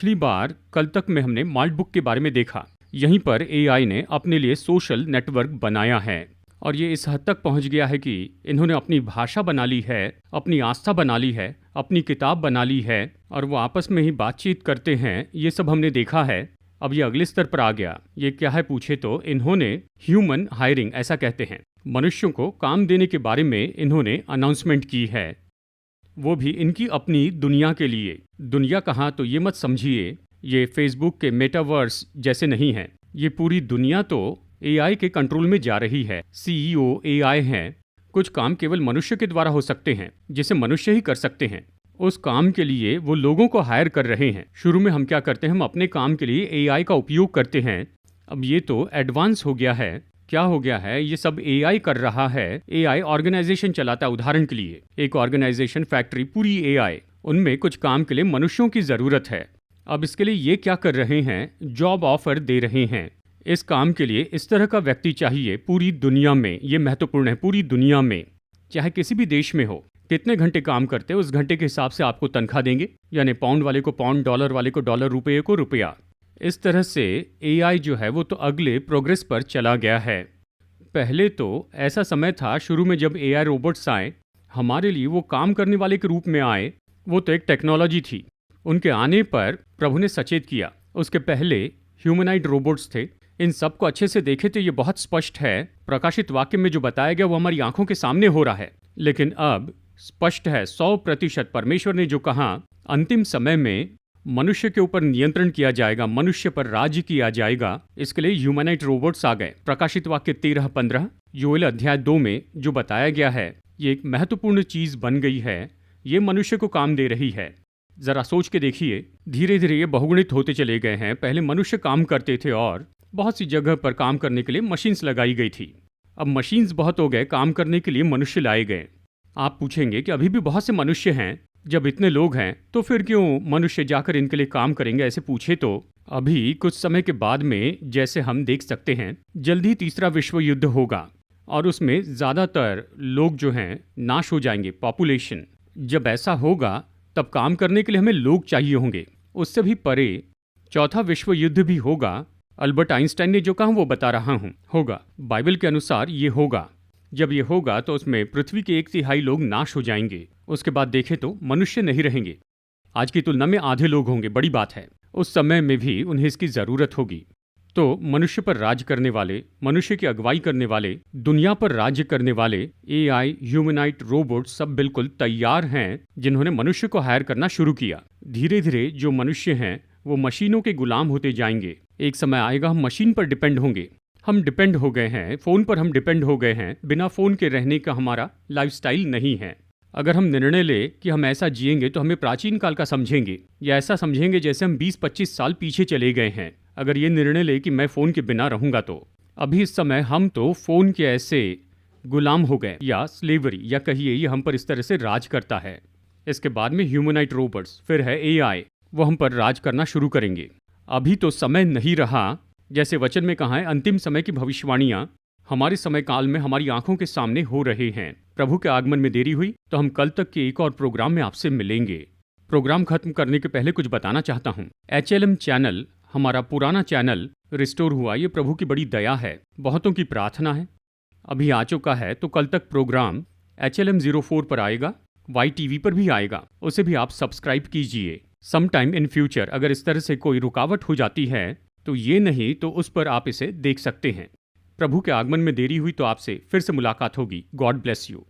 पिछली बार कल तक में हमने माल्ट बुक के बारे में देखा। यहीं पर एआई ने अपने लिए सोशल नेटवर्क बनाया है और ये इस हद तक पहुंच गया है कि इन्होंने अपनी भाषा बना ली है, अपनी आस्था बना ली है, अपनी किताब बना ली है और वो आपस में ही बातचीत करते हैं। ये सब हमने देखा है। अब ये अगले स्तर पर आ गया। ये क्या है पूछे तो इन्होंने ह्यूमन हायरिंग ऐसा कहते हैं। मनुष्यों को काम देने के बारे में इन्होंने अनाउंसमेंट की है, वो भी इनकी अपनी दुनिया के लिए। दुनिया कहाँ तो ये मत समझिए ये फेसबुक के मेटावर्स जैसे नहीं है। ये पूरी दुनिया तो एआई के कंट्रोल में जा रही है। सीईओ एआई हैं। कुछ काम केवल मनुष्य के द्वारा हो सकते हैं, जिसे मनुष्य ही कर सकते हैं। उस काम के लिए वो लोगों को हायर कर रहे हैं। शुरू में हम क्या करते हैं, हम अपने काम के लिए एआई का उपयोग करते हैं। अब ये तो एडवांस हो गया है। क्या हो गया है, ये सब एआई कर रहा है। एआई ऑर्गेनाइजेशन चलाता है। उदाहरण के लिए एक ऑर्गेनाइजेशन, फैक्ट्री, पूरी एआई। उनमें कुछ काम के लिए मनुष्यों की जरूरत है। अब इसके लिए ये क्या कर रहे हैं, जॉब ऑफर दे रहे हैं। इस काम के लिए इस तरह का व्यक्ति चाहिए पूरी दुनिया में। ये महत्वपूर्ण है, पूरी दुनिया में, चाहे किसी भी देश में हो। कितने घंटे काम करते हो उस घंटे के हिसाब से आपको तनख्वाह देंगे, यानी पाउंड वाले को पाउंड, डॉलर वाले को डॉलर, रुपये को रुपया। इस तरह से एआई जो है वो तो अगले प्रोग्रेस पर चला गया है। पहले तो ऐसा समय था, शुरू में जब एआई रोबोट्स आए, हमारे लिए वो काम करने वाले के रूप में आए। वो तो एक टेक्नोलॉजी थी। उनके आने पर प्रभु ने सचेत किया। उसके पहले ह्यूमनाइड रोबोट्स थे। इन सबको अच्छे से देखे तो ये बहुत स्पष्ट है। प्रकाशित वाक्य में जो बताया गया वो हमारी आंखों के सामने हो रहा है। लेकिन अब स्पष्ट है 100% परमेश्वर ने जो कहा, अंतिम समय में मनुष्य के ऊपर नियंत्रण किया जाएगा, मनुष्य पर राज्य किया जाएगा। इसके लिए ह्यूमनाइट रोबोट्स आ गए। प्रकाशित वाक्य 13:15, योएल अध्याय 2 में जो बताया गया है, ये एक महत्वपूर्ण चीज बन गई है। ये मनुष्य को काम दे रही है। जरा सोच के देखिए, धीरे धीरे ये बहुगुणित होते चले गए हैं। पहले मनुष्य काम करते थे और बहुत सी जगह पर काम करने के लिए मशीन्स लगाई गई थी। अब मशीन्स बहुत हो गए, काम करने के लिए मनुष्य लाए गए। आप पूछेंगे कि अभी भी बहुत से मनुष्य हैं। जब इतने लोग हैं तो फिर क्यों मनुष्य जाकर इनके लिए काम करेंगे, ऐसे पूछे तो अभी कुछ समय के बाद में, जैसे हम देख सकते हैं, जल्दी तीसरा विश्व युद्ध होगा और उसमें ज्यादातर लोग जो हैं नाश हो जाएंगे, पॉपुलेशन। जब ऐसा होगा तब काम करने के लिए हमें लोग चाहिए होंगे। उससे भी परे चौथा विश्व युद्ध भी होगा। अल्बर्ट आइंस्टाइन ने जो कहा वो बता रहा हूं, होगा। बाइबल के अनुसार ये होगा। जब ये होगा तो उसमें पृथ्वी के 1/3 लोग नाश हो जाएंगे। उसके बाद देखें तो मनुष्य नहीं रहेंगे। आज की तुलना में आधे लोग होंगे, बड़ी बात है। उस समय में भी उन्हें इसकी जरूरत होगी। तो मनुष्य पर राज करने वाले, मनुष्य की अगुवाई करने वाले, दुनिया पर राज्य करने वाले एआई, ह्यूमनाइट रोबोट सब बिल्कुल तैयार हैं, जिन्होंने मनुष्य को हायर करना शुरू किया। धीरे धीरे जो मनुष्य हैं वो मशीनों के गुलाम होते जाएंगे। एक समय आएगा हम मशीन पर डिपेंड होंगे। हम डिपेंड हो गए हैं, फोन पर हम डिपेंड हो गए हैं। बिना फोन के रहने का हमारा लाइफस्टाइल नहीं है। अगर हम निर्णय ले कि हम ऐसा जिएंगे तो हमें प्राचीन काल का समझेंगे, या ऐसा समझेंगे जैसे हम 20-25 साल पीछे चले गए हैं। अगर ये निर्णय ले कि मैं फोन के बिना रहूंगा तो अभी इस समय हम तो फोन के ऐसे गुलाम हो गए, या स्लेवरी, या कहिए ये हम पर इस तरह से राज करता है। इसके बाद में ह्यूमनाइट रोबोट्स, फिर है एआई, वो हम पर राज करना शुरू करेंगे। अभी तो समय नहीं रहा। जैसे वचन में कहा है, अंतिम समय की भविष्यवाणियां हमारे समय काल में हमारी आंखों के सामने हो रहे हैं। प्रभु के आगमन में देरी हुई तो हम कल तक के एक और प्रोग्राम में आपसे मिलेंगे। प्रोग्राम खत्म करने के पहले कुछ बताना चाहता हूँ। HLM चैनल, हमारा पुराना चैनल रिस्टोर हुआ। ये प्रभु की बड़ी दया है, बहुतों की प्रार्थना है। अभी आ चुका है तो कल तक प्रोग्राम HLM 04 पर आएगा, YTV पर भी आएगा। उसे भी आप सब्सक्राइब कीजिए। सम टाइम इन फ्यूचर अगर इस तरह से कोई रुकावट हो जाती है तो ये नहीं तो उस पर आप इसे देख सकते हैं। प्रभु के आगमन में देरी हुई तो आपसे फिर से मुलाकात होगी। God bless you.